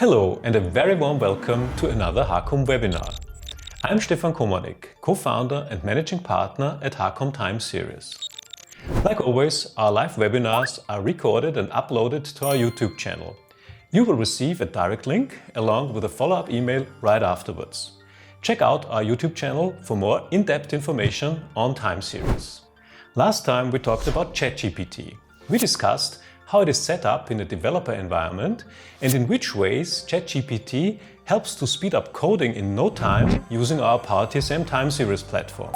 Hello and a very warm welcome to another HAKOM webinar. I'm Stefan Komornyik, co-founder and managing partner at HAKOM Time Series. Like always, our live webinars are recorded and uploaded to our YouTube channel. You will receive a direct link along with a follow-up email right afterwards. Check out our YouTube channel for more in-depth information on Time Series. Last time we talked about ChatGPT. We discussed how it is set up in a developer environment and in which ways ChatGPT helps to speed up coding in no time using our PowerTSM time series platform.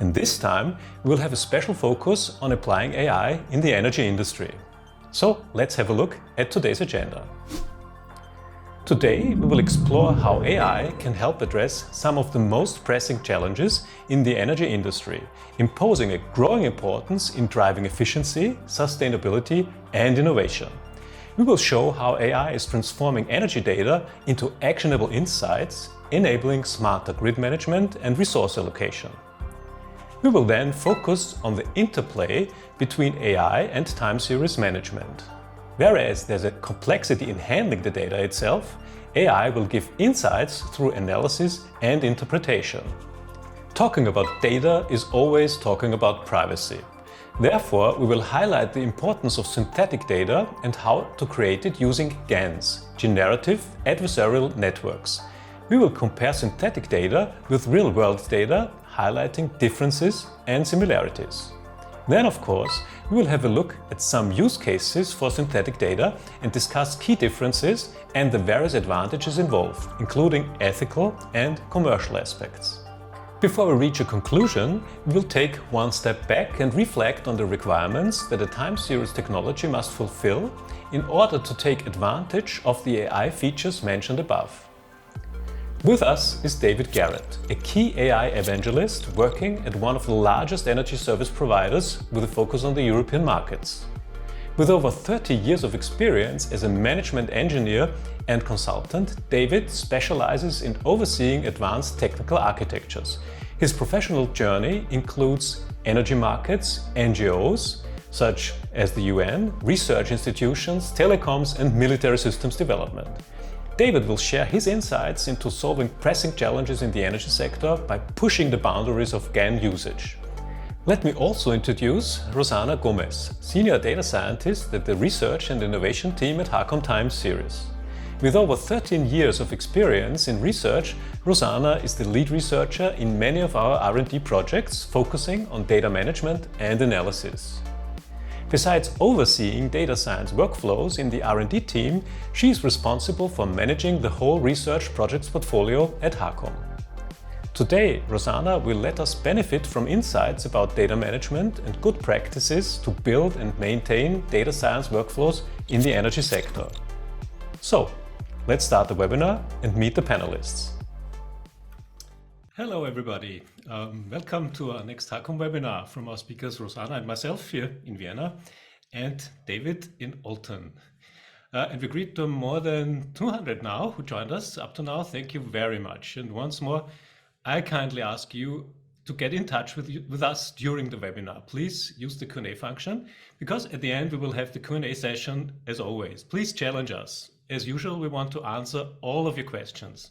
And this time we will have a special focus on applying AI in the energy industry. So let's have a look at today's agenda. Today we will explore how AI can help address some of the most pressing challenges in the energy industry, imposing a growing importance in driving efficiency, sustainability and innovation. We will show how AI is transforming energy data into actionable insights, enabling smarter grid management and resource allocation. We will then focus on the interplay between AI and time series management. Whereas there's a complexity in handling the data itself, AI will give insights through analysis and interpretation. Talking about data is always talking about privacy. Therefore, we will highlight the importance of synthetic data and how to create it using GANs, generative adversarial networks. We will compare synthetic data with real-world data, highlighting differences and similarities. Then, of course, we will have a look at some use cases for synthetic data and discuss key differences and the various advantages involved, including ethical and commercial aspects. Before we reach a conclusion, we will take one step back and reflect on the requirements that a time series technology must fulfill in order to take advantage of the AI features mentioned above. With us is David Garrett, a key AI evangelist working at one of the largest energy service providers with a focus on the European markets. With over 30 years of experience as a management engineer and consultant, David specializes in overseeing advanced technical architectures. His professional journey includes energy markets, NGOs, such as the UN, research institutions, telecoms and military systems development. David will share his insights into solving pressing challenges in the energy sector by pushing the boundaries of GAN usage. Let me also introduce Rosana Gomes, Senior Data Scientist at the Research and Innovation team at HAKOM Time Series. With over 13 years of experience in research, Rosana is the lead researcher in many of our R&D projects focusing on data management and analysis. Besides overseeing data science workflows in the R&D team, she is responsible for managing the whole research projects portfolio at HAKOM. Today, Rosana will let us benefit from insights about data management and good practices to build and maintain data science workflows in the energy sector. So, let's start the webinar and meet the panelists. Hello everybody, welcome to our next HAKOM webinar from our speakers Rosana and myself here in Vienna and David in Olten. And we greet the more than 200 now who joined us up to now. Thank you very much. And once more, I kindly ask you to get in touch with us during the webinar. Please use the Q&A function because at the end we will have the Q&A session as always. Please challenge us. As usual, we want to answer all of your questions.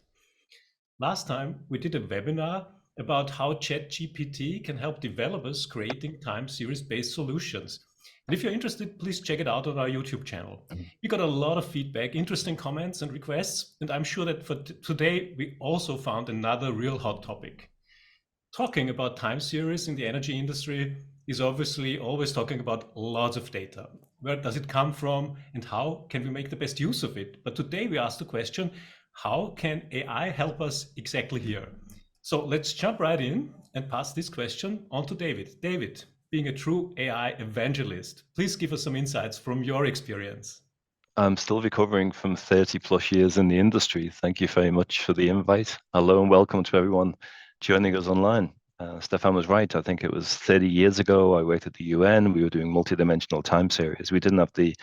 Last time we did a webinar about how ChatGPT can help developers creating time series-based solutions. And if you're interested, please check it out on our YouTube channel. We got a lot of feedback, interesting comments and requests, and I'm sure that for today we also found another real hot topic. Talking about time series in the energy industry is obviously always talking about lots of data. Where does it come from and how can we make the best use of it? But today we asked the question, how can AI help us exactly here? So let's jump right in and pass this question on to David. David, being a true AI evangelist, please give us some insights from your experience. I'm still recovering from 30 plus years in the industry. Thank you very much for the invite. Hello and welcome to everyone joining us online. Stefan was right. I think it was 30 years ago. I worked at the UN. We were doing multidimensional time series. We didn't have the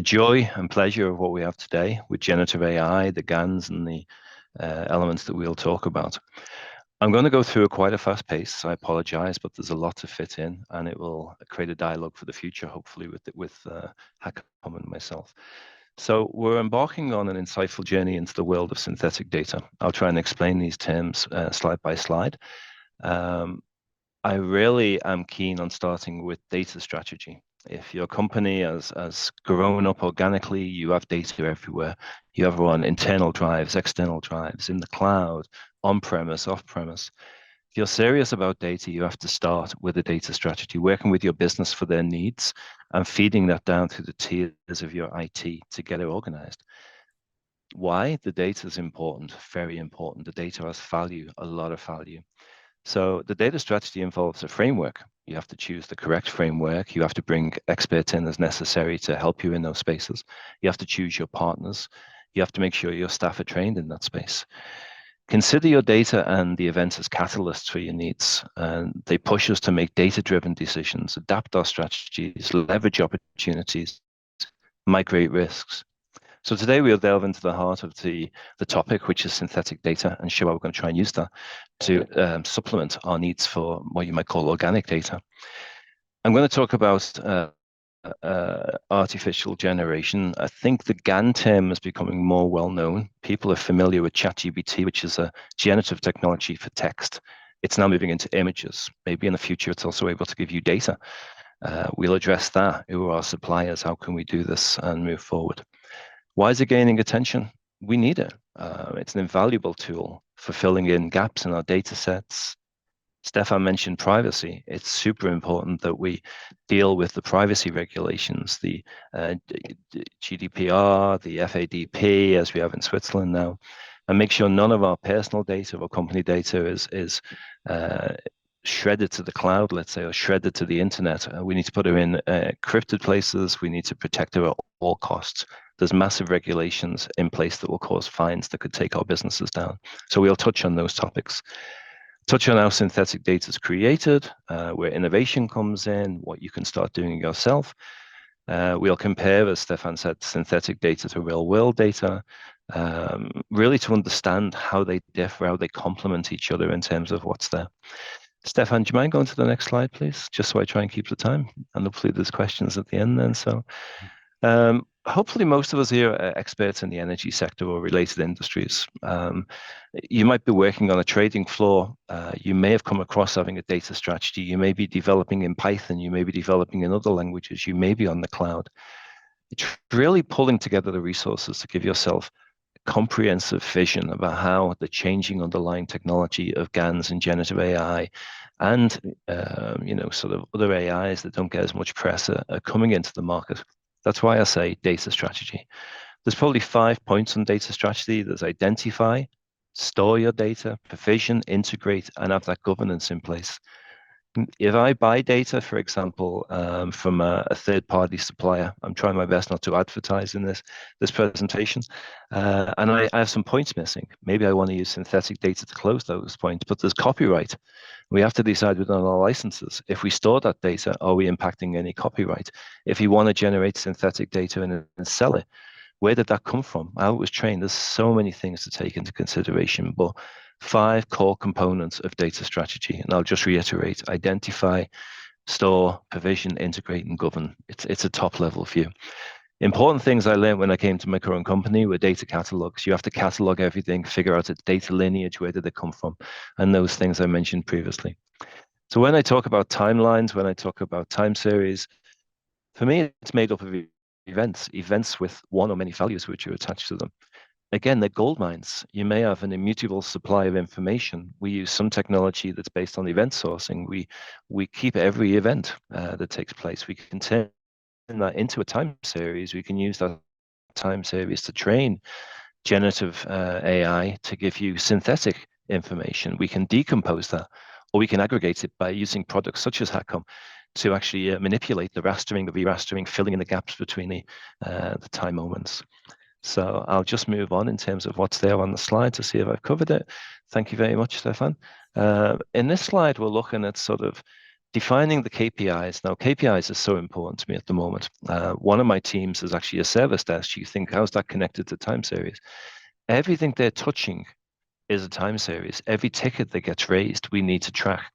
joy and pleasure of what we have today with generative AI, the GANs and the elements that we'll talk about. I'm going to go through quite a fast pace. I apologize, but there's a lot to fit in and it will create a dialogue for the future, hopefully with HAKOM and myself. So we're embarking on an insightful journey into the world of synthetic data. I'll try and explain these terms slide by slide. I really am keen on starting with data strategy. If your company has grown up organically, you have data everywhere. You have on internal drives, external drives, in the cloud, on-premise, off-premise. If you're serious about data, you have to start with a data strategy, working with your business for their needs and feeding that down through the tiers of your IT to get it organized. Why? The data is important, very important. The data has value, a lot of value. So the data strategy involves a framework. You have to choose the correct framework. You have to bring experts in as necessary to help you in those spaces. You have to choose your partners. You have to make sure your staff are trained in that space. Consider your data and the events as catalysts for your needs. And they push us to make data-driven decisions, adapt our strategies, leverage opportunities, migrate risks. So today we'll delve into the heart of the topic, which is synthetic data, and show how we're going to try and use that to supplement our needs for what you might call organic data. I'm going to talk about artificial generation. I think the GAN term is becoming more well known. People are familiar with ChatGPT, which is a generative technology for text. It's now moving into images. Maybe in the future, it's also able to give you data. We'll address that. Who are our suppliers? How can we do this and move forward? Why is it gaining attention? We need it. It's an invaluable tool for filling in gaps in our data sets. Stefan mentioned privacy. It's super important that we deal with the privacy regulations, the GDPR, the FADP, as we have in Switzerland now, and make sure none of our personal data or company data is shredded to the cloud, let's say, or shredded to the internet. We need to put her in encrypted places. We need to protect her at all costs. There's massive regulations in place that will cause fines that could take our businesses down. So we'll touch on those topics. Touch on how synthetic data is created, where innovation comes in, what you can start doing yourself. We'll compare, as Stefan said, synthetic data to real world data, really to understand how they differ, how they complement each other in terms of what's there. Stefan, do you mind going to the next slide, please? Just so I try and keep the time. And hopefully there's questions at the end then. So hopefully most of us here are experts in the energy sector or related industries. You might be working on a trading floor. You may have come across having a data strategy. You may be developing in Python. You may be developing in other languages. You may be on the cloud. It's really pulling together the resources to give yourself a comprehensive vision about how the changing underlying technology of GANs and generative AI and sort of other AIs that don't get as much press are coming into the market. That's why I say data strategy. There's probably 5 points on data strategy. There's identify, store your data, provision, integrate, and have that governance in place. If I buy data, for example, from a third-party supplier, I'm trying my best not to advertise in this presentation, and I have some points missing. Maybe I want to use synthetic data to close those points, but there's copyright. We have to decide within our licenses, if we store that data, are we impacting any copyright? If you want to generate synthetic data and sell it, where did that come from? How it was trained? There's so many things to take into consideration, but 5 core components of data strategy. And I'll just reiterate: identify, store, provision, integrate, and govern. It's a top level view. Important things I learned when I came to my current company were data catalogs. You have to catalog everything, figure out its data lineage, where did it come from, and those things I mentioned previously. So when I talk about timelines, when I talk about time series, for me, it's made up of events with one or many values which are attached to them. Again, they're gold mines. You may have an immutable supply of information. We use some technology that's based on event sourcing. We keep every event that takes place. We can turn that into a time series. We can use that time series to train generative AI to give you synthetic information. We can decompose that, or we can aggregate it by using products such as HAKOM to actually manipulate the rastering, the re-rastering, filling in the gaps between the time moments. So I'll just move on in terms of what's there on the slide to see if I've covered it. Thank you very much, Stefan. In this slide, we're looking at sort of defining the KPIs. Now, KPIs are so important to me at the moment. One of my teams is actually a service desk. You think, how's that connected to time series? Everything they're touching is a time series. Every ticket that gets raised, we need to track.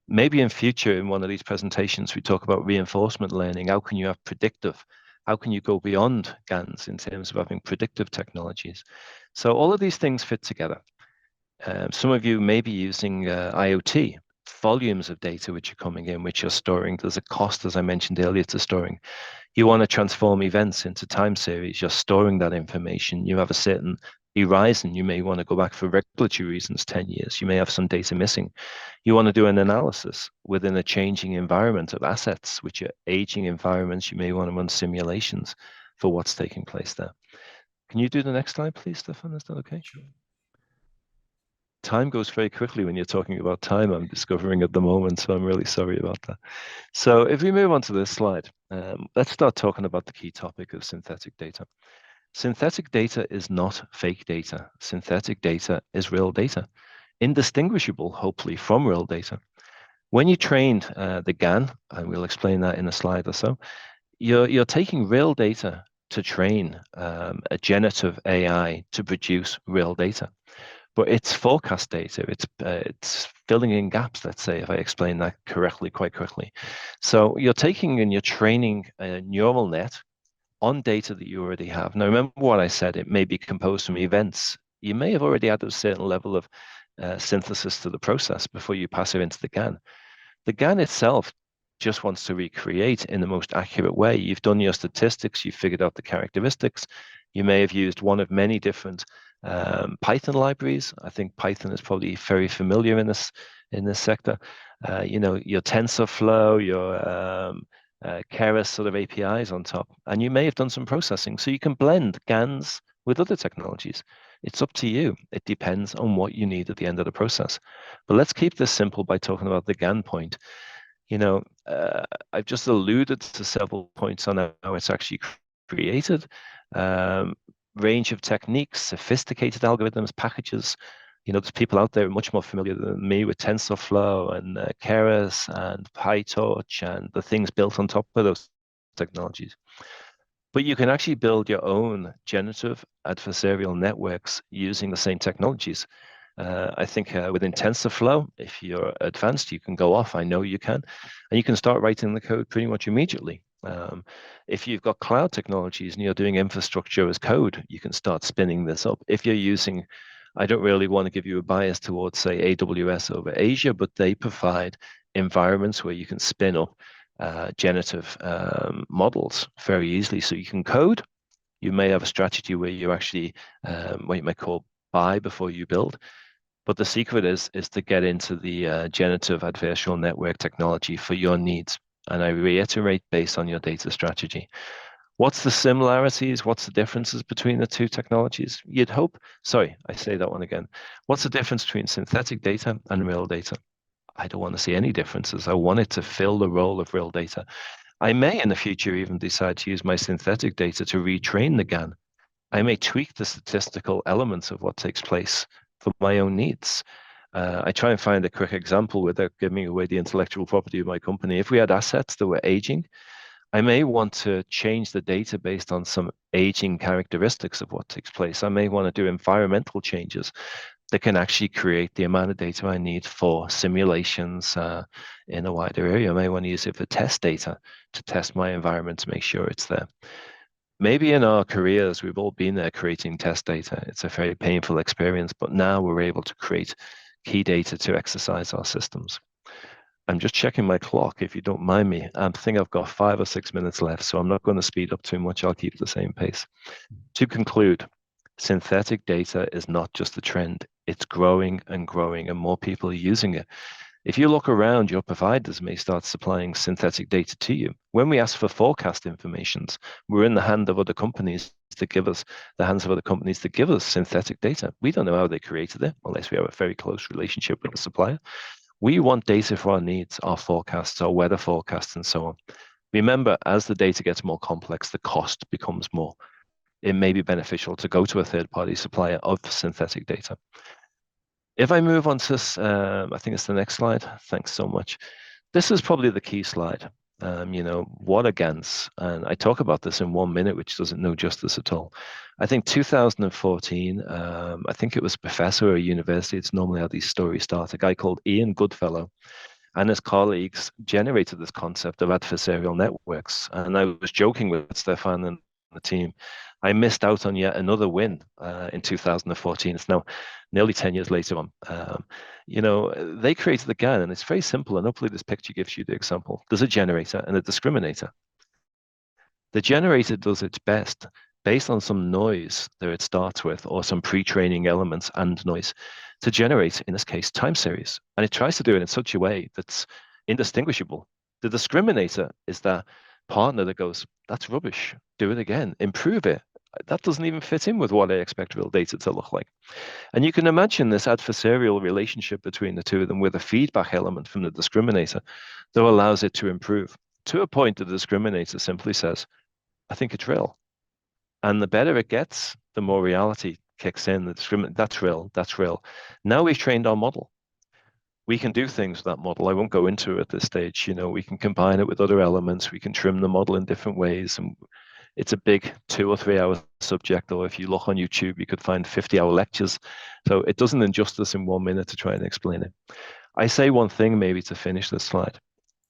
Maybe in future, in one of these presentations, we talk about reinforcement learning. How can you have predictive How can you go beyond GANs in terms of having predictive technologies? So all of these things fit together. Some of you may be using IoT, volumes of data which are coming in, which you're storing. There's a cost, as I mentioned earlier, to storing. You want to transform events into time series. You're storing that information. You have a certain horizon. You may want to go back for regulatory reasons, 10 years. You may have some data missing. You want to do an analysis within a changing environment of assets, which are aging environments. You may want to run simulations for what's taking place there. Can you do the next slide, please, Stefan? Is that okay? Sure. Time goes very quickly when you're talking about time, I'm discovering at the moment, so I'm really sorry about that. So if we move on to this slide, let's start talking about the key topic of synthetic data. Synthetic data is not fake data. Synthetic data is real data, indistinguishable, hopefully, from real data. When you trained the GAN, and we'll explain that in a slide or so, you're taking real data to train a generative AI to produce real data. But it's forecast data. It's filling in gaps, let's say, if I explain that correctly, quite quickly. So you're taking and you're training a neural net on data that you already have. Now, remember what I said, it may be composed from events. You may have already added a certain level of synthesis to the process before you pass it into the GAN. The GAN itself just wants to recreate in the most accurate way. You've done your statistics, you've figured out the characteristics. You may have used one of many different Python libraries. I think Python is probably very familiar in this sector. Your TensorFlow, your Keras sort of APIs on top, and you may have done some processing. So you can blend GANs with other technologies. It's up to you. It depends on what you need at the end of the process. But let's keep this simple by talking about the GAN point. I've just alluded to several points on how it's actually created. Range of techniques, sophisticated algorithms, packages. There's people out there much more familiar than me with TensorFlow and Keras and PyTorch and the things built on top of those technologies. But you can actually build your own generative adversarial networks using the same technologies. I think within TensorFlow, if you're advanced, you can go off. I know you can. And you can start writing the code pretty much immediately. If you've got cloud technologies and you're doing infrastructure as code, you can start spinning this up. If you're using, I don't really want to give you a bias towards, say, AWS over Asia, but they provide environments where you can spin up generative models very easily. So you can code. You may have a strategy where you actually, what you might call buy before you build. But the secret is to get into the generative adversarial network technology for your needs. And I reiterate, based on your data strategy. What's the similarities? What's the differences between the two technologies? You'd hope, sorry, I say that one again. What's the difference between synthetic data and real data? I don't want to see any differences. I want it to fill the role of real data. I may in the future even decide to use my synthetic data to retrain the GAN. I may tweak the statistical elements of what takes place for my own needs. I try and find a quick example without giving away the intellectual property of my company. If we had assets that were aging, I may want to change the data based on some aging characteristics of what takes place. I may want to do environmental changes that can actually create the amount of data I need for simulations in a wider area. I may want to use it for test data to test my environment to make sure it's there. Maybe in our careers, we've all been there creating test data. It's a very painful experience, but now we're able to create key data to exercise our systems. I'm just checking my clock, if you don't mind me. I think I've got 5 or 6 minutes left, so I'm not going to speed up too much. I'll keep the same pace. To conclude, synthetic data is not just a trend. It's growing and growing, and more people are using it. If you look around, your providers may start supplying synthetic data to you. When we ask for forecast informations, we're in the hands of other companies to give us synthetic data. We don't know how they created it unless we have a very close relationship with the supplier. We want data for our needs, our forecasts, our weather forecasts, and so on. Remember, as the data gets more complex, the cost becomes more. It may be beneficial to go to a third-party supplier of synthetic data. If I move on to, I think it's the next slide. Thanks so much. This is probably the key slide. What are GANs? And I talk about this in 1 minute, which doesn't know justice at all. I think 2014, I think it was a professor at a university. It's normally how these stories start. A guy called Ian Goodfellow and his colleagues generated this concept of adversarial networks. And I was joking with Stefan and the team. I missed out on yet another win in 2014. It's now nearly 10 years later on. They created the GAN, and it's very simple. And hopefully this picture gives you the example. There's a generator and a discriminator. The generator does its best based on some noise that it starts with, or some pre-training elements and noise, to generate, in this case, time series. And it tries to do it in such a way that's indistinguishable. The discriminator is that partner that goes, that's rubbish, do it again, improve it. That doesn't even fit in with what I expect real data to look like. And you can imagine this adversarial relationship between the two of them with a feedback element from the discriminator that allows it to improve. To a point, the discriminator simply says, I think it's real. And the better it gets, the more reality kicks in. That's real, that's real. Now we've trained our model. We can do things with that model. I won't go into it at this stage. We can combine it with other elements. We can trim the model in different ways. And it's a big 2 or 3 hour subject, or if you look on YouTube, you could find 50-hour lectures. So it doesn't injustice in 1 minute to try and explain it. I say one thing maybe to finish this slide.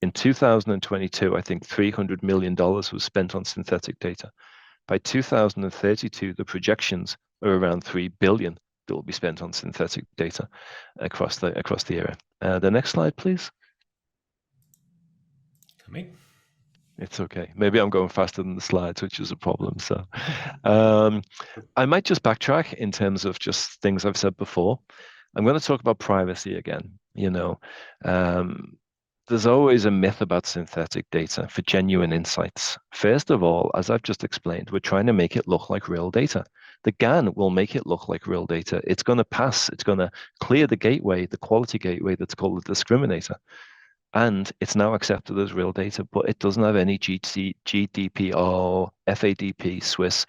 In 2022, I think $300 million was spent on synthetic data. By 2032, the projections are around 3 billion that will be spent on synthetic data across the era. The next slide, please. Coming. It's okay. Maybe I'm going faster than the slides, which is a problem. So I might just backtrack in terms of just things I've said before. I'm going to talk about privacy again. There's always a myth about synthetic data for genuine insights. First of all, as I've just explained, we're trying to make it look like real data. The GAN will make it look like real data. It's going to pass, it's going to clear the gateway, the quality gateway that's called the discriminator. And it's now accepted as real data, but it doesn't have any GDPR, FADP, Swiss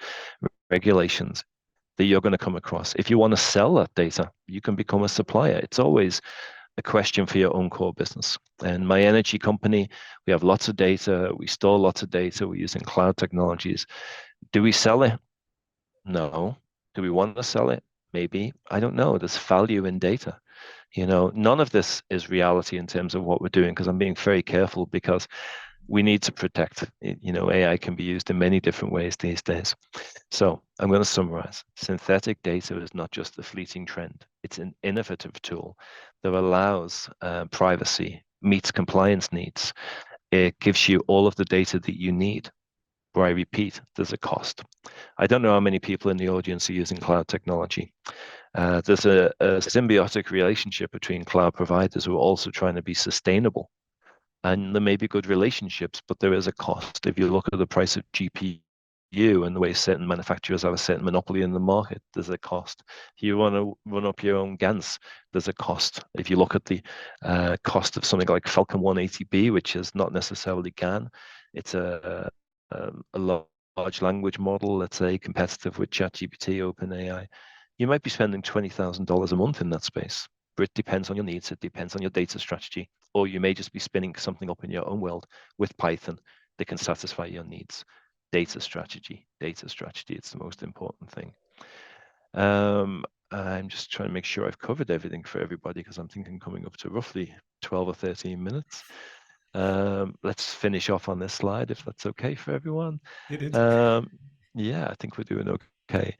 regulations that you're going to come across. If you want to sell that data, you can become a supplier. It's always a question for your own core business. And my energy company, we have lots of data. We store lots of data. We're using cloud technologies. Do we sell it? No. Do we want to sell it? Maybe. I don't know. There's value in data. None of this is reality in terms of what we're doing, because I'm being very careful, because we need to protect. AI can be used in many different ways these days. So I'm going to summarize. Synthetic data is not just a fleeting trend. It's an innovative tool that allows privacy, meets compliance needs. It gives you all of the data that you need. But I repeat, there's a cost. I don't know how many people in the audience are using cloud technology. There's a symbiotic relationship between cloud providers who are also trying to be sustainable. And there may be good relationships, but there is a cost. If you look at the price of GPU and the way certain manufacturers have a certain monopoly in the market, there's a cost. If you want to run up your own GANs, there's a cost. If you look at the cost of something like Falcon 180B, which is not necessarily GAN, it's a large language model, let's say, competitive with ChatGPT, OpenAI, you might be spending $20,000 a month in that space. But it depends on your needs. It depends on your data strategy. Or you may just be spinning something up in your own world with Python that can satisfy your needs. Data strategy. It's the most important thing. I'm just trying to make sure I've covered everything for everybody, because I'm thinking coming up to roughly 12 or 13 minutes. Let's finish off on this slide, if that's okay for everyone. It is. Yeah, I think we're doing okay.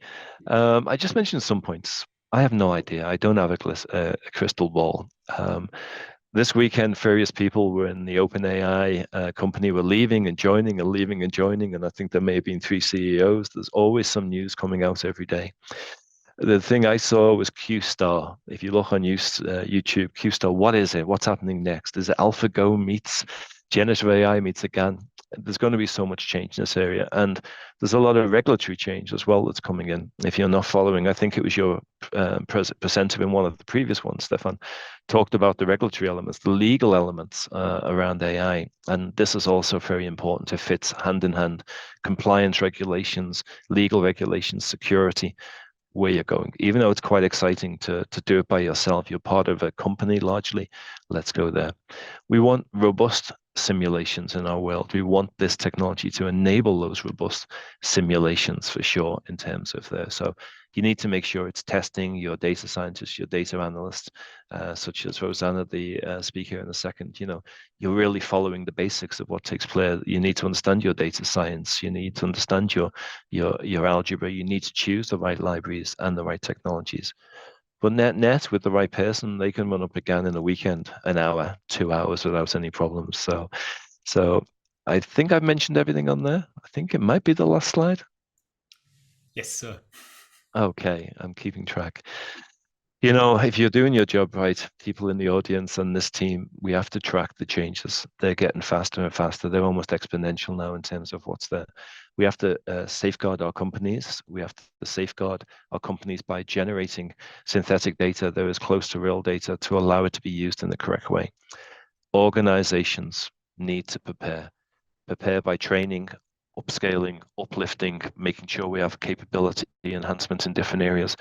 I just mentioned some points. I have no idea. I don't have a crystal ball. This weekend, various people were in the OpenAI company were leaving and joining and leaving and joining, and I think there may have been 3 CEOs. There's always some news coming out every day. The thing I saw was Q-Star. If you look on YouTube, Q-Star, what is it? What's happening next? Is it AlphaGo meets generative AI meets a GAN? There's going to be so much change in this area. And there's a lot of regulatory change as well that's coming in. If you're not following, I think it was your presenter in one of the previous ones, Stefan, talked about the regulatory elements, the legal elements around AI. And this is also very important. It fits hand in hand. Compliance regulations, legal regulations, security, where you're going. Even though it's quite exciting to do it by yourself, you're part of a company largely. Let's go there. We want robust simulations in our world. We want this technology to enable those robust simulations for sure in terms of there. So you need to make sure it's testing your data scientists, your data analysts, such as Rosana, the speaker in a second. You're really following the basics of what takes place. You need to understand your data science. You need to understand your algebra. You need to choose the right libraries and the right technologies. But net with the right person, they can run up a GAN in a weekend, an hour, 2 hours without any problems. So I think I've mentioned everything on there. I think it might be the last slide. Yes, sir. Okay, I'm keeping track. If you're doing your job right, people in the audience and this team, we have to track the changes. They're getting faster and faster. They're almost exponential now in terms of what's there. We have to safeguard our companies. We have to safeguard our companies by generating synthetic data that is close to real data to allow it to be used in the correct way. Organizations need to prepare by training, upscaling, uplifting, making sure we have capability enhancements in different areas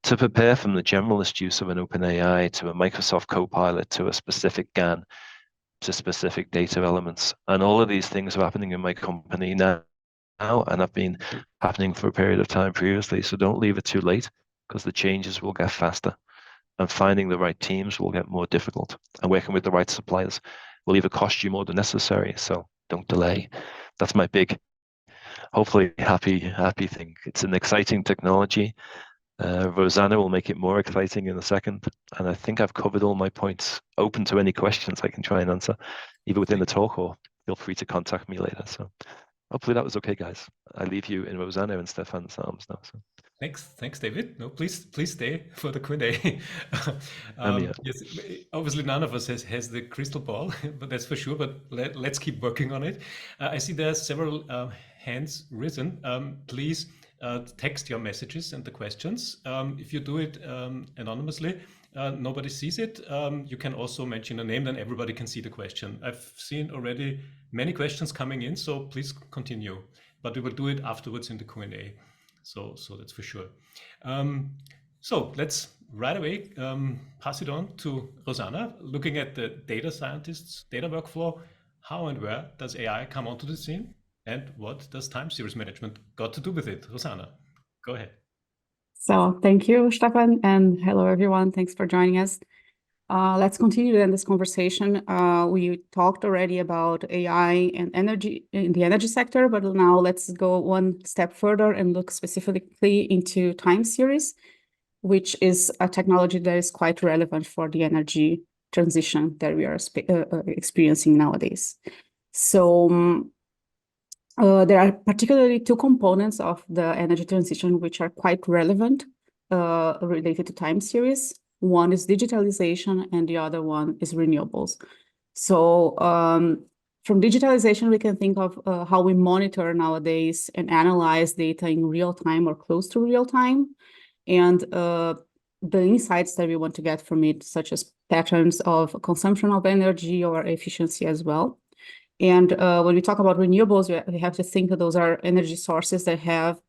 to prepare from the generalist use of an OpenAI to a Microsoft Copilot to a specific GAN to specific data elements. And all of these things are happening in my company now and have been happening for a period of time previously. So don't leave it too late because the changes will get faster and finding the right teams will get more difficult and working with the right suppliers will either cost you more than necessary. So don't delay. That's my big, hopefully happy thing. It's an exciting technology. Rosana will make it more exciting in a second. And I think I've covered all my points. Open to any questions I can try and answer, either within the talk or feel free to contact me later. So hopefully that was okay, guys. I leave you in Rosana and Stefan's arms now. So. Thanks, David. No, please stay for the Q&A. Yes, obviously none of us has the crystal ball, but that's for sure. But let's keep working on it. I see there are several hands risen. Please text your messages and the questions. If you do it anonymously, nobody sees it. You can also mention a name, then everybody can see the question. I've seen already many questions coming in, so please continue. But we will do it afterwards in the Q&A. So that's for sure. So let's right away pass it on to Rosana. Looking at the data scientists' data workflow, how and where does AI come onto the scene? And what does time series management got to do with it? Rosana, go ahead. So thank you, Stefan, and hello, everyone. Thanks for joining us. Let's continue then this conversation. We talked already about AI and energy in the energy sector, but now let's go one step further and look specifically into time series, which is a technology that is quite relevant for the energy transition that we are experiencing nowadays. So there are particularly two components of the energy transition which are quite relevant related to time series. One is digitalization and the other one is renewables. So from digitalization, we can think of how we monitor nowadays and analyze data in real time or close to real time. And the insights that we want to get from it, such as patterns of consumption of energy or efficiency as well. And when we talk about renewables, we have to think that those are energy sources that have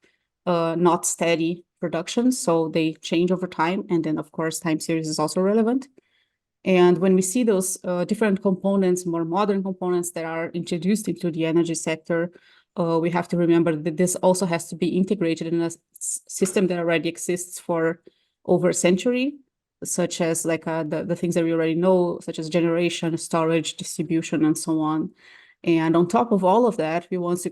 not steady production, so they change over time. And then, of course, time series is also relevant. And when we see those different components, more modern components that are introduced into the energy sector, we have to remember that this also has to be integrated in a system that already exists for over a century, such as like the things that we already know, such as generation, storage, distribution, and so on. And on top of all of that, we want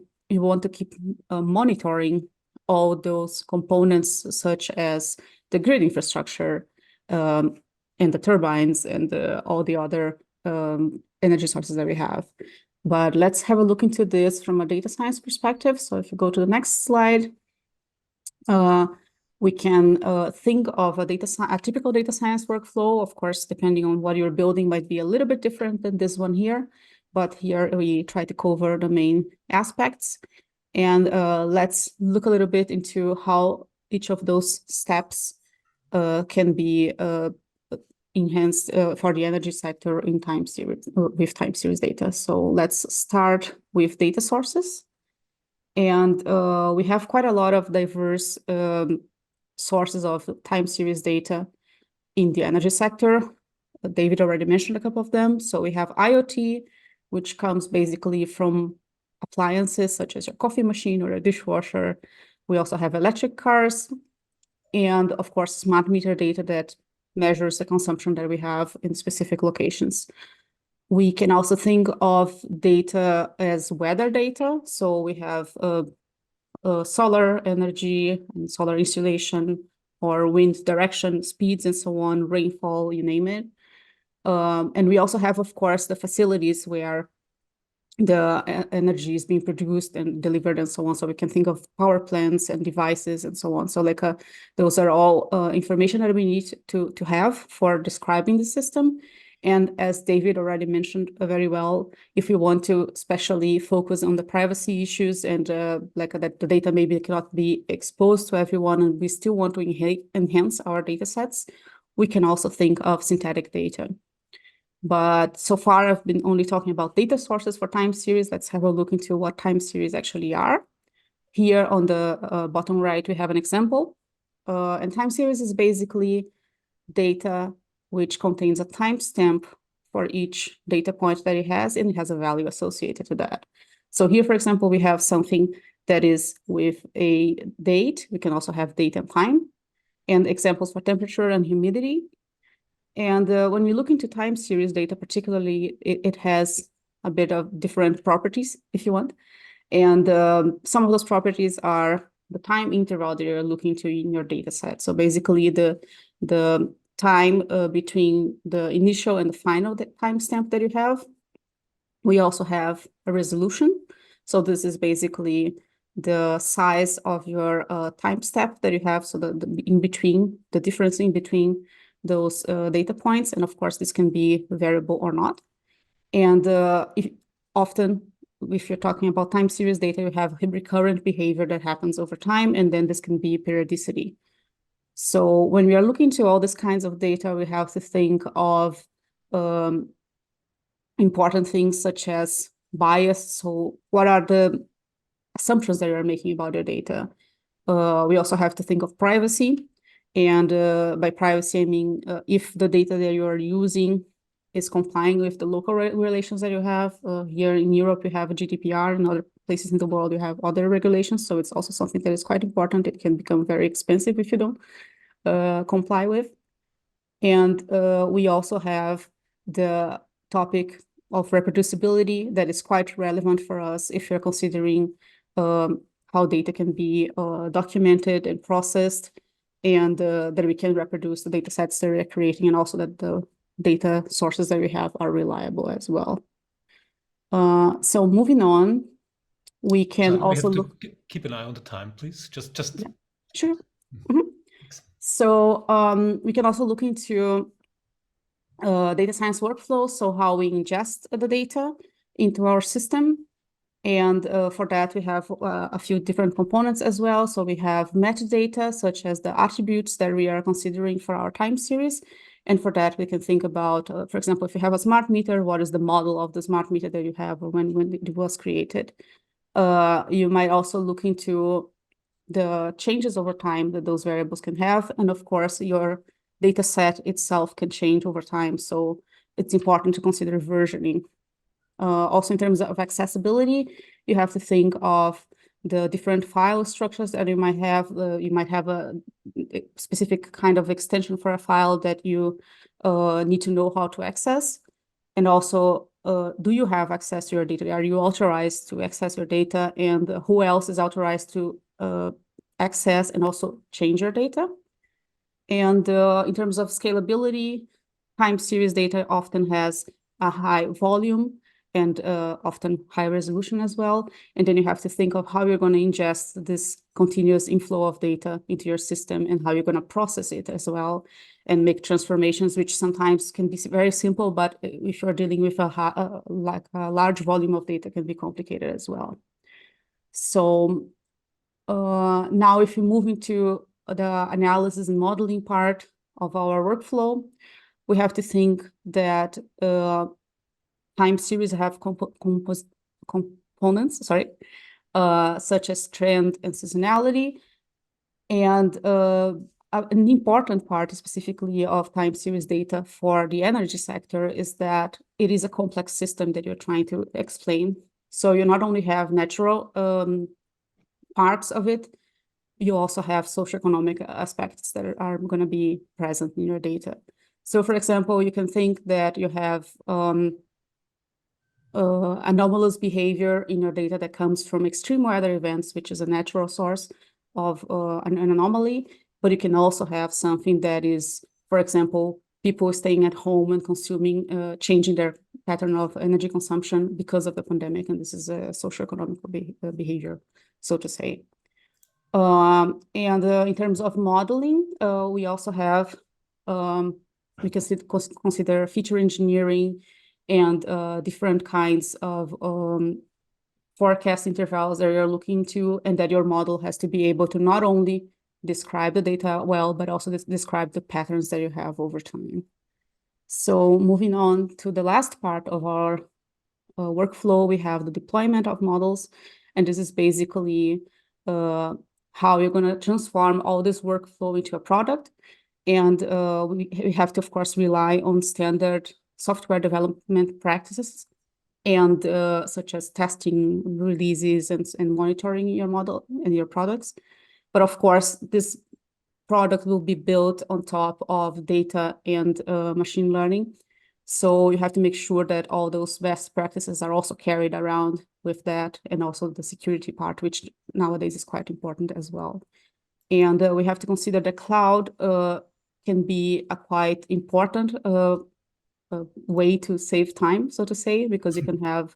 to keep monitoring all those components, such as the grid infrastructure and the turbines and all the other energy sources that we have. But let's have a look into this from a data science perspective. So if you go to the next slide, we can think of a typical data science workflow. Of course, depending on what you're building, might be a little bit different than this one here. But here we try to cover the main aspects. And let's look a little bit into how each of those steps can be enhanced for the energy sector in time series with time series data. So let's start with data sources. And we have quite a lot of diverse sources of time series data in the energy sector. David already mentioned a couple of them. So we have IoT, which comes basically from appliances such as your coffee machine or a dishwasher. We also have electric cars, and of course, smart meter data that measures the consumption that we have in specific locations. We can also think of data as weather data. So we have solar energy and solar installation, or wind direction, speeds, and so on, rainfall, you name it. And we also have, of course, the facilities where the energy is being produced and delivered and so on. So we can think of power plants and devices and so on. So like those are all information that we need to have for describing the system. And as David already mentioned very well, if we want to especially focus on the privacy issues and like that the data maybe cannot be exposed to everyone and we still want to enhance our data sets, we can also think of synthetic data. But so far, I've been only talking about data sources for time series. Let's have a look into what time series actually are. Here on the bottom right, we have an example. And time series is basically data which contains a timestamp for each data point that it has, and it has a value associated to that. So here, for example, we have something that is with a date. We can also have date and time, and examples for temperature and humidity. And when we look into time series data, particularly, it has a bit of different properties, if you want. And some of those properties are the time interval that you're looking to in your data set. So basically, the time between the initial and the final timestamp that you have. We also have a resolution. So this is basically the size of your timestamp that you have. So the difference in between those data points. And of course, this can be variable or not. And if you're talking about time series data, you have recurrent behavior that happens over time, and then this can be periodicity. So when we are looking to all these kinds of data, we have to think of important things such as bias. So what are the assumptions that you're making about your data? We also have to think of privacy. And by privacy, I mean, if the data that you're using is complying with the local regulations that you have. Here in Europe, you have a GDPR. In other places in the world, you have other regulations. So it's also something that is quite important. It can become very expensive if you don't comply with. And we also have the topic of reproducibility that is quite relevant for us if you're considering how data can be documented and processed, and that we can reproduce the data sets that we're creating, and also that the data sources that we have are reliable as well. So moving on, we can also look. Keep an eye on the time, please. Just. Yeah, sure. Mm-hmm. So we can also look into data science workflows, so how we ingest the data into our system. And for that, we have a few different components as well. So we have metadata, such as the attributes that we are considering for our time series. And for that, we can think about, for example, if you have a smart meter, what is the model of the smart meter that you have when it was created? You might also look into the changes over time that those variables can have. And of course, your data set itself can change over time. So it's important to consider versioning. Also, in terms of accessibility, you have to think of the different file structures that you might have. You might have a specific kind of extension for a file that you need to know how to access. And also, do you have access to your data? Are you authorized to access your data? And who else is authorized to access and also change your data? And in terms of scalability, time series data often has a high volume and often high resolution as well. And then you have to think of how you're going to ingest this continuous inflow of data into your system and how you're going to process it as well and make transformations, which sometimes can be very simple, but if you're dealing with a large volume of data, can be complicated as well. So now if you move into the analysis and modeling part of our workflow, we have to think that time series have components, such as trend and seasonality. And an important part specifically of time series data for the energy sector is that it is a complex system that you're trying to explain. So you not only have natural parts of it, you also have socioeconomic aspects that are going to be present in your data. So, for example, you can think that you have anomalous behavior in your data that comes from extreme weather events, which is a natural source of an anomaly, but you can also have something that is, for example, people staying at home and consuming, changing their pattern of energy consumption because of the pandemic, and this is a socioeconomic behavior, so to say. And in terms of modeling, we also have, we can consider feature engineering and different kinds of forecast intervals that you're looking to, and that your model has to be able to not only describe the data well, but also describe the patterns that you have over time. So moving on to the last part of our workflow, we have the deployment of models, and this is basically how you're going to transform all this workflow into a product. And we have to, of course, rely on standard software development practices, and such as testing, releases, and monitoring your model and your products. But of course, this product will be built on top of data and machine learning. So you have to make sure that all those best practices are also carried around with that, and also the security part, which nowadays is quite important as well. And we have to consider the cloud can be a quite important way to save time, so to say, because you can have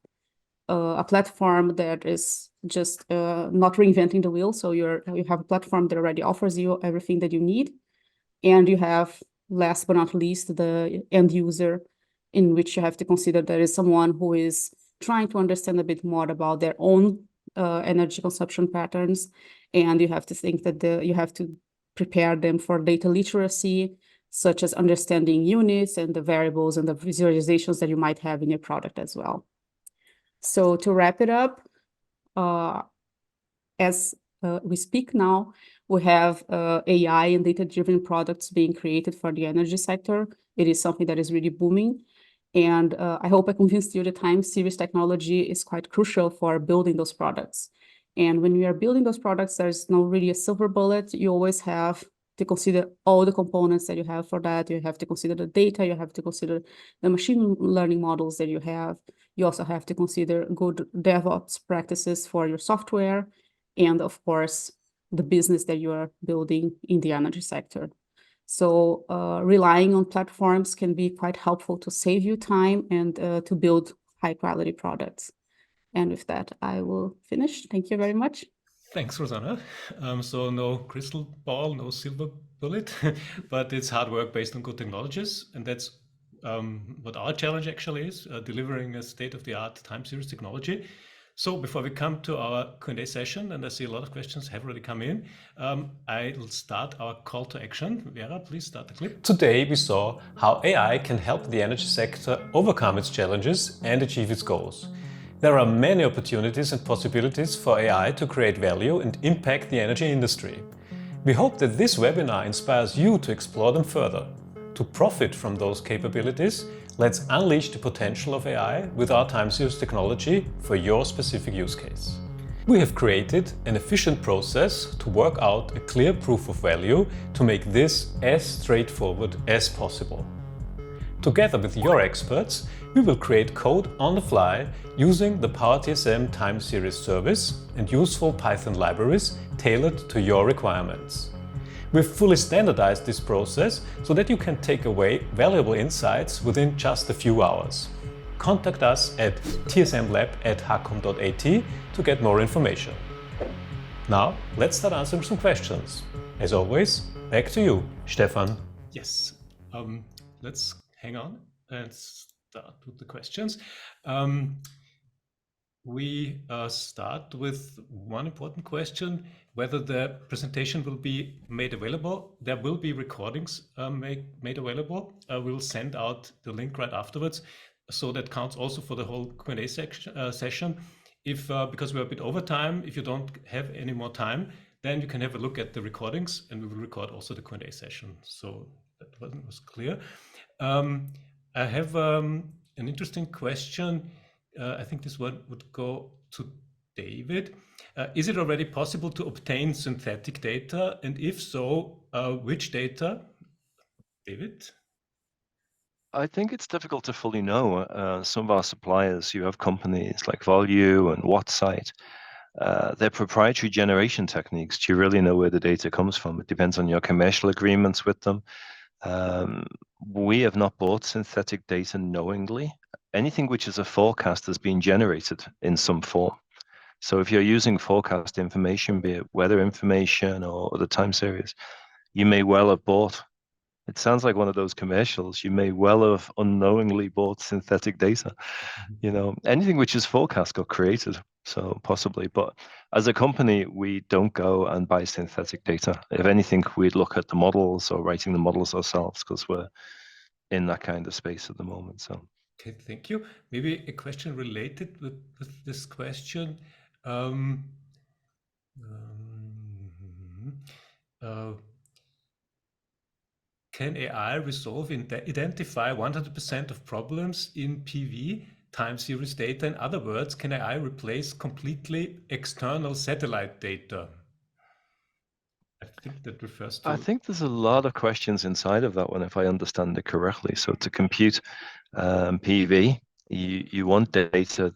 a platform that is just not reinventing the wheel. So you have a platform that already offers you everything that you need, and you have, last but not least, the end user, in which you have to consider there is someone who is trying to understand a bit more about their own energy consumption patterns, and you have to think that you have to prepare them for data literacy, such as understanding units and the variables and the visualizations that you might have in your product as well. So to wrap it up, as we speak now, we have AI and data-driven products being created for the energy sector. It is something that is really booming. And I hope I convinced you the time series technology is quite crucial for building those products. And when we are building those products, there's no really a silver bullet. You always have to consider all the components that you have for that. You have to consider the data. You have to consider the machine learning models that you have. You also have to consider good DevOps practices for your software, and of course, the business that you are building in the energy sector. So relying on platforms can be quite helpful to save you time and to build high quality products. And with that, I will finish. Thank you very much. Thanks, Rosana. So no crystal ball, no silver bullet, but it's hard work based on good technologies. And that's what our challenge actually is, delivering a state-of-the-art time series technology. So before we come to our Q&A session, and I see a lot of questions have already come in, I'll start our call to action. Vera, please start the clip. Today we saw how AI can help the energy sector overcome its challenges and achieve its goals. There are many opportunities and possibilities for AI to create value and impact the energy industry. We hope that this webinar inspires you to explore them further. To profit from those capabilities, let's unleash the potential of AI with our time series technology for your specific use case. We have created an efficient process to work out a clear proof of value to make this as straightforward as possible. Together with your experts, we will create code on the fly using the PowerTSM time series service and useful Python libraries tailored to your requirements. We've fully standardized this process so that you can take away valuable insights within just a few hours. Contact us at tsmlab@hakom.at to get more information. Now, let's start answering some questions. As always, back to you, Stefan. Yes, let's hang on and start with the questions. We start with one important question, whether the presentation will be made available. There will be recordings made available. We'll send out the link right afterwards. So that counts also for the whole Q&A session. If because we're a bit over time, if you don't have any more time, then you can have a look at the recordings, and we will record also the Q&A session. So that was clear. I have an interesting question. I think this one would go to David. Is it already possible to obtain synthetic data? And if so, which data? David? I think it's difficult to fully know. Some of our suppliers, you have companies like Volue and Whatsite, their proprietary generation techniques. Do you really know where the data comes from? It depends on your commercial agreements with them. We have not bought synthetic data knowingly. Anything which is a forecast has been generated in some form. So if you're using forecast information, be it weather information or the time series, you may well have bought. It sounds like one of those commercials. You may well have unknowingly bought synthetic data. You know, anything which is forecast got created. So possibly, but as a company, we don't go and buy synthetic data. If anything, we'd look at the models or writing the models ourselves because we're in that kind of space at the moment. So. Okay, thank you. Maybe a question related with this question. Can AI resolve and identify 100% of problems in PV time series data? In other words, can AI replace completely external satellite data? I think that refers to... I think there's a lot of questions inside of that one, if I understand it correctly. So to compute PV, you want data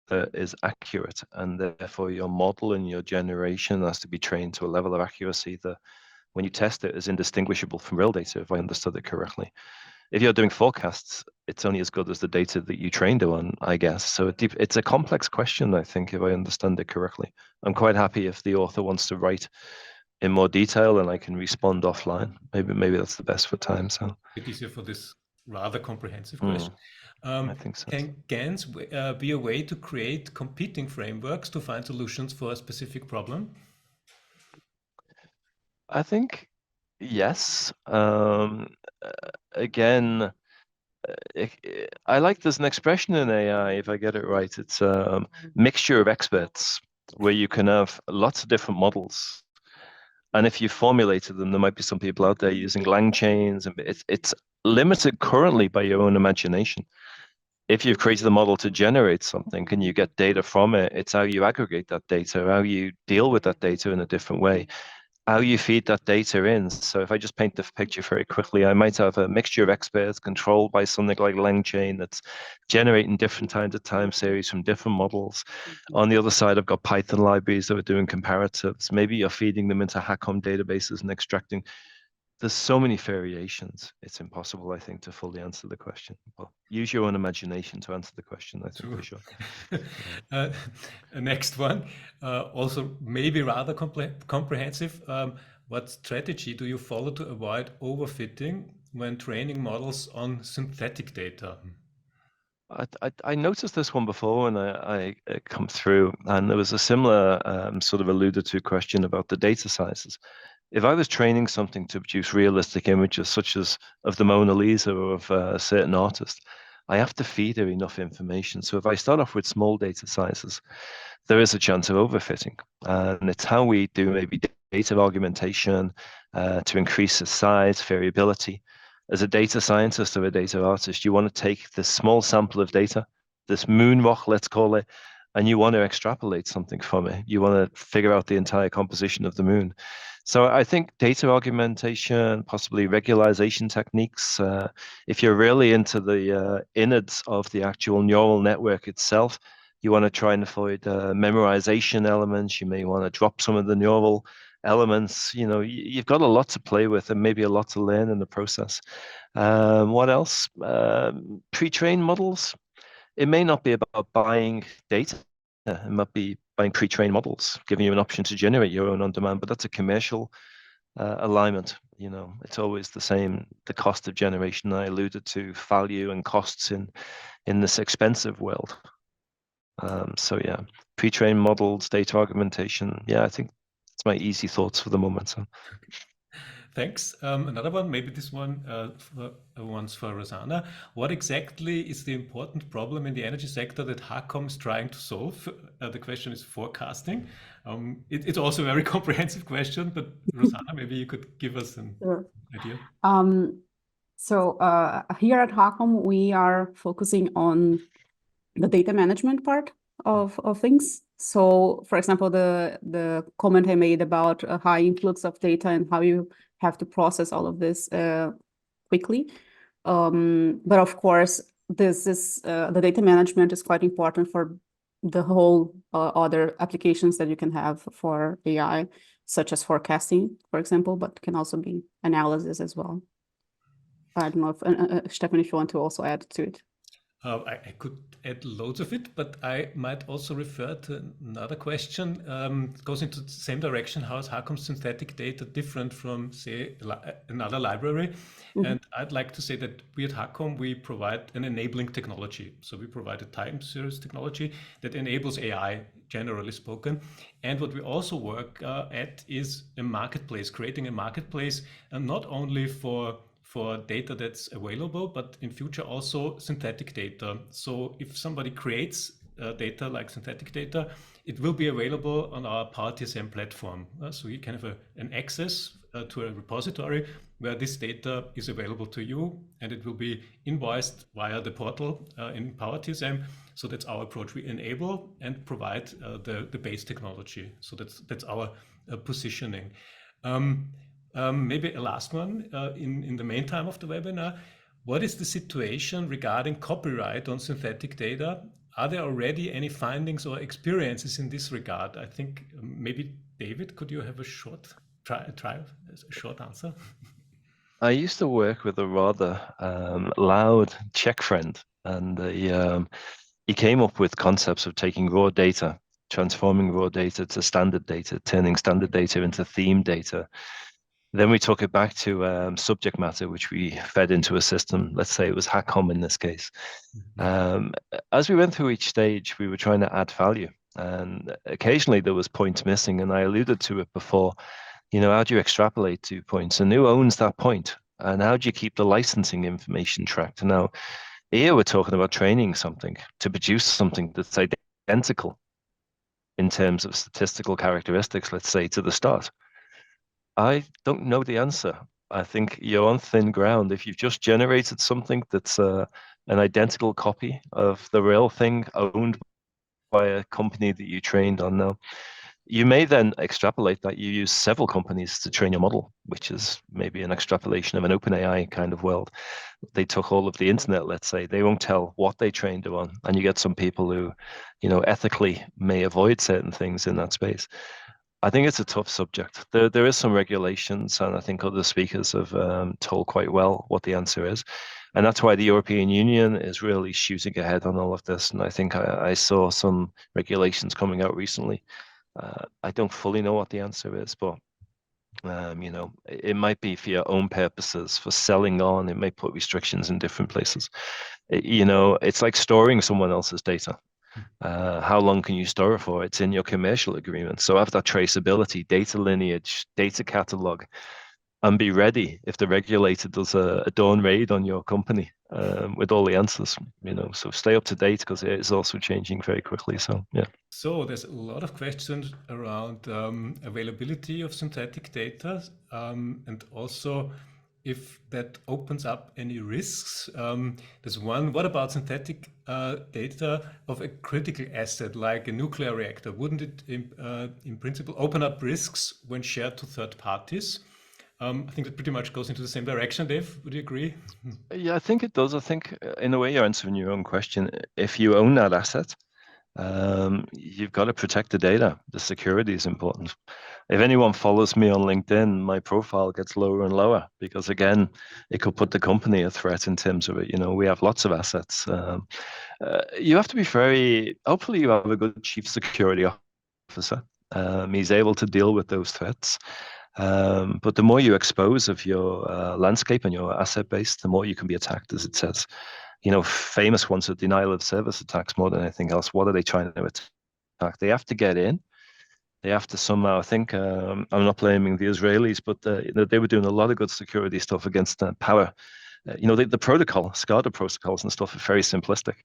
that is accurate, and therefore your model and your generation has to be trained to a level of accuracy that when you test it is indistinguishable from real data, if I understood it correctly. If you're doing forecasts, it's only as good as the data that you trained it on, I guess. So it's a complex question, I think, if I understand it correctly. I'm quite happy if the author wants to write in more detail and I can respond offline. Maybe that's the best for time. So a bit easier for this rather comprehensive question. I think so. Can GANs be a way to create competing frameworks to find solutions for a specific problem? I think yes. Again, I like there's an expression in AI, if I get it right. It's a mixture of experts where you can have lots of different models. And if you formulated them, there might be some people out there using lang chains, and it's limited currently by your own imagination. If you've created a model to generate something and you get data from it, it's how you aggregate that data, how you deal with that data in a different way, how you feed that data in. So if I just paint the picture very quickly, I might have a mixture of experts controlled by something like LangChain that's generating different kinds of time series from different models. On the other side, I've got Python libraries that are doing comparatives. Maybe you're feeding them into HAKOM databases and extracting. There's so many variations. It's impossible, I think, to fully answer the question. But use your own imagination to answer the question, I think, for sure. Next one, also maybe rather comprehensive. What strategy do you follow to avoid overfitting when training models on synthetic data? I noticed this one before when I come through, and there was a similar sort of alluded to question about the data sizes. If I was training something to produce realistic images, such as of the Mona Lisa or of a certain artist, I have to feed her enough information. So if I start off with small data sizes, there is a chance of overfitting. And it's how we do maybe data augmentation to increase the size, variability. As a data scientist or a data artist, you want to take this small sample of data, this moon rock, let's call it, and you want to extrapolate something from it. You want to figure out the entire composition of the moon. So I think data augmentation, possibly regularization techniques. If you're really into the innards of the actual neural network itself, you want to try and avoid memorization elements. You may want to drop some of the neural elements. You know, you've got a lot to play with and maybe a lot to learn in the process. What else? Pre-trained models. It may not be about buying data. It might be buying pre-trained models, giving you an option to generate your own on-demand, but that's a commercial alignment. You know, it's always the same. The cost of generation I alluded to, value and costs in this expensive world. So yeah, pre-trained models, data augmentation. Yeah, I think it's my easy thoughts for the moment. So. Thanks. Another one, maybe this one one's for Rosana. What exactly is the important problem in the energy sector that HAKOM is trying to solve? The question is forecasting. It's also a very comprehensive question, but Rosana, maybe you could give us an idea. So here at HAKOM, we are focusing on the data management part of things. So, for example, the comment I made about a high influx of data and how you have to process all of this quickly. But of course, this is the data management is quite important for the whole other applications that you can have for AI, such as forecasting, for example, but can also be analysis as well. I don't know if Stefan, if you want to also add to it. I could add loads of it, but I might also refer to another question. It goes into the same direction. How is HAKOM synthetic data different from, say, another library? Mhm. And I'd like to say that we at HAKOM, we provide an enabling technology. So we provide a time series technology that enables AI, generally spoken. And what we also work at is a marketplace, creating a marketplace, and not only for data that's available, but in future also synthetic data. So if somebody creates data like synthetic data, it will be available on our PowerTSM platform. So you can have an access to a repository where this data is available to you, and it will be invoiced via the portal in PowerTSM. So that's our approach. We enable and provide the base technology. So that's our positioning. Maybe a last one in the main time of the webinar. What is the situation regarding copyright on synthetic data? Are there already any findings or experiences in this regard? I think maybe David, could you have a short short answer? I used to work with a rather loud Czech friend, and he came up with concepts of taking raw data, transforming raw data to standard data, turning standard data into theme data. Then we took it back to subject matter, which we fed into a system. Let's say it was HAKOM in this case. As we went through each stage, we were trying to add value, and occasionally there was points missing. And I alluded to it before. How do you extrapolate 2 points, and who owns that point? And how do you keep the licensing information tracked? Now, here we're talking about training something to produce something that's identical in terms of statistical characteristics, let's say, to the start. I don't know the answer. I think you're on thin ground. If you've just generated something that's an identical copy of the real thing owned by a company that you trained on now, you may then extrapolate that you use several companies to train your model, which is maybe an extrapolation of an OpenAI kind of world. They took all of the internet, let's say. They won't tell what they trained it on. And you get some people who, ethically may avoid certain things in that space. I think it's a tough subject. There is some regulations, and I think other speakers have told quite well what the answer is. And that's why the European Union is really shooting ahead on all of this. And I think I saw some regulations coming out recently. I don't fully know what the answer is, but it might be for your own purposes, for selling on. It may put restrictions in different places. It's like storing someone else's data. How long can you store it for? It's in your commercial agreement. So have that traceability, data lineage, data catalog, and be ready if the regulator does a dawn raid on your company with all the answers. So stay up to date because it is also changing very quickly. So yeah. So there's a lot of questions around availability of synthetic data and also if that opens up any risks. There's one, what about synthetic data of a critical asset like a nuclear reactor? Wouldn't it in principle open up risks when shared to third parties? I think that pretty much goes into the same direction, Dave. Would you agree? Yeah, I think it does. I think in a way you're answering your own question. If you own that asset, you've got to protect the data. The security is important. If anyone follows me on LinkedIn, my profile gets lower and lower because, again, it could put the company at threat in terms of it. We have lots of assets. You have to be hopefully you have a good chief security officer. He's able to deal with those threats. But the more you expose of your landscape and your asset base, the more you can be attacked, as it says. Famous ones are denial of service attacks more than anything else. What are they trying to attack? They have to get in. They have to somehow, I think, I'm not blaming the Israelis, but they were doing a lot of good security stuff against power. The protocol, SCADA protocols and stuff are very simplistic.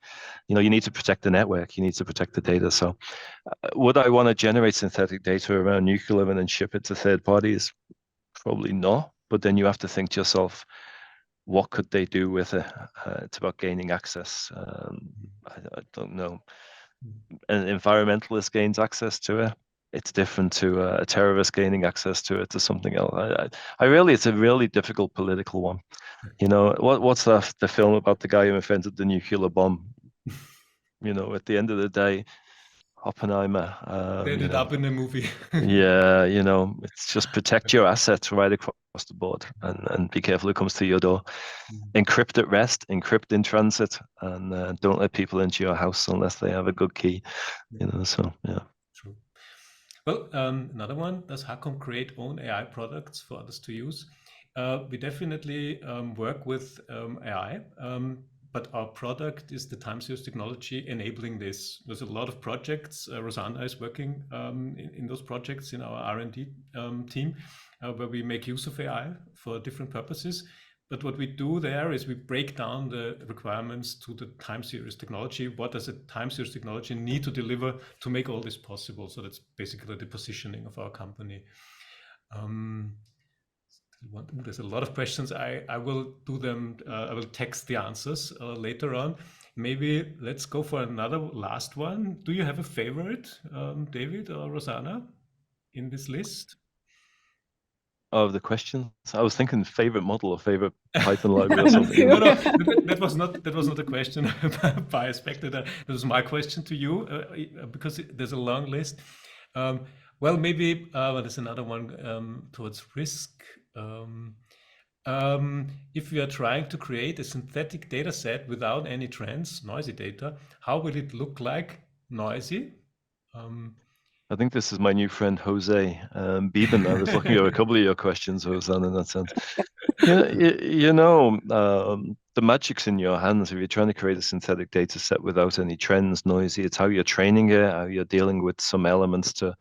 You need to protect the network. You need to protect the data. So would I want to generate synthetic data around nuclear and then ship it to third parties? Probably not. But then you have to think to yourself, what could they do with it? It's about gaining access. I don't know. an environmentalist gains access to it, it's different to a terrorist gaining access to it, to something else. It's a really difficult political one. You know, what's the film about the guy who invented the nuclear bomb? You know, at the end of the day, Oppenheimer. They ended up in a movie. Yeah, you know, it's just protect your assets right across the board, and be careful who comes to your door. Encrypt at rest, encrypt in transit, and don't let people into your house unless they have a good key. You know, so yeah. True. Well, another one, does HAKOM create own AI products for others to use? We definitely work with AI, but our product is the time series technology enabling this. There's a lot of projects. Rosana is working in those projects in our R&D team, where we make use of AI for different purposes. But what we do there is we break down the requirements to the time series technology. What does a time series technology need to deliver to make all this possible? So that's basically the positioning of our company. There's a lot of questions. I will do them. I will text the answers later on. Maybe let's go for another last one. Do you have a favorite, David or Rosana, in this list? Of the questions, I was thinking favorite model or favorite Python library or something. No, that was not a question by a spectator. That was my question to you, because there's a long list. Well, maybe there's another one towards risk. If we are trying to create a synthetic data set without any trends, noisy data, how will it look like noisy? I think this is my new friend Jose Beeben. I was looking at a couple of your questions, Hosan, in that sense. The magic's in your hands. If you're trying to create a synthetic data set without any trends, noisy, it's how you're training it, how you're dealing with some elements to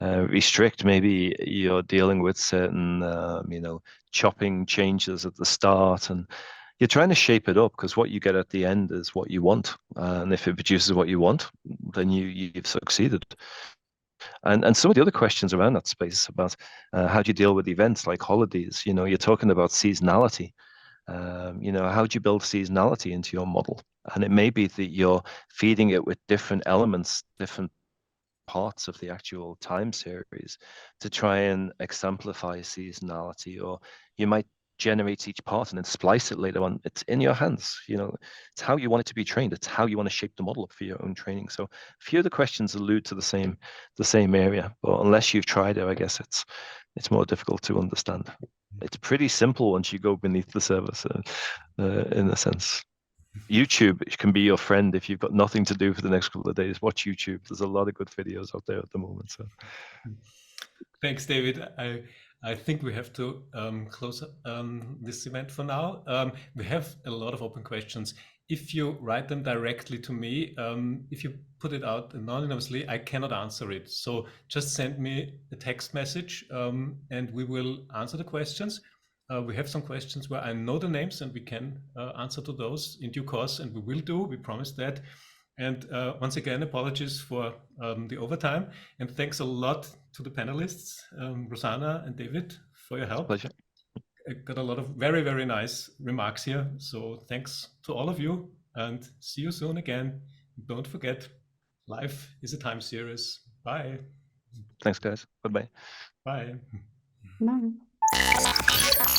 restrict. Maybe you're dealing with certain, chopping changes at the start, and you're trying to shape it up, because what you get at the end is what you want. And if it produces what you want, then you've succeeded. And some of the other questions around that space about how do you deal with events like holidays? You know, you're talking about seasonality. How do you build seasonality into your model? And it may be that you're feeding it with different elements, different parts of the actual time series to try and exemplify seasonality, or you might generate each part and then splice it later on. It's in your hands. You know, it's how you want it to be trained. It's how you want to shape the model up for your own training. So a few of the questions allude to the same area, but unless you've tried it, I guess it's more difficult to understand. It's pretty simple once you go beneath the surface, in a sense. YouTube can be your friend if you've got nothing to do for the next couple of days. Watch YouTube. There's a lot of good videos out there at the moment. So, thanks, David. I think we have to close this event for now. We have a lot of open questions. If you write them directly to me, if you put it out anonymously, I cannot answer it. So just send me a text message, and we will answer the questions. We have some questions where I know the names, and we can answer to those in due course, and we will do. We promise that. And once again, apologies for the overtime, and thanks a lot to the panelists, Rosana and David, for your help. pleasure. I got a lot of very, very nice remarks here. So thanks to all of you, and see you soon again. Don't forget, life is a time series. Bye. Thanks, guys. Goodbye. Bye. Bye.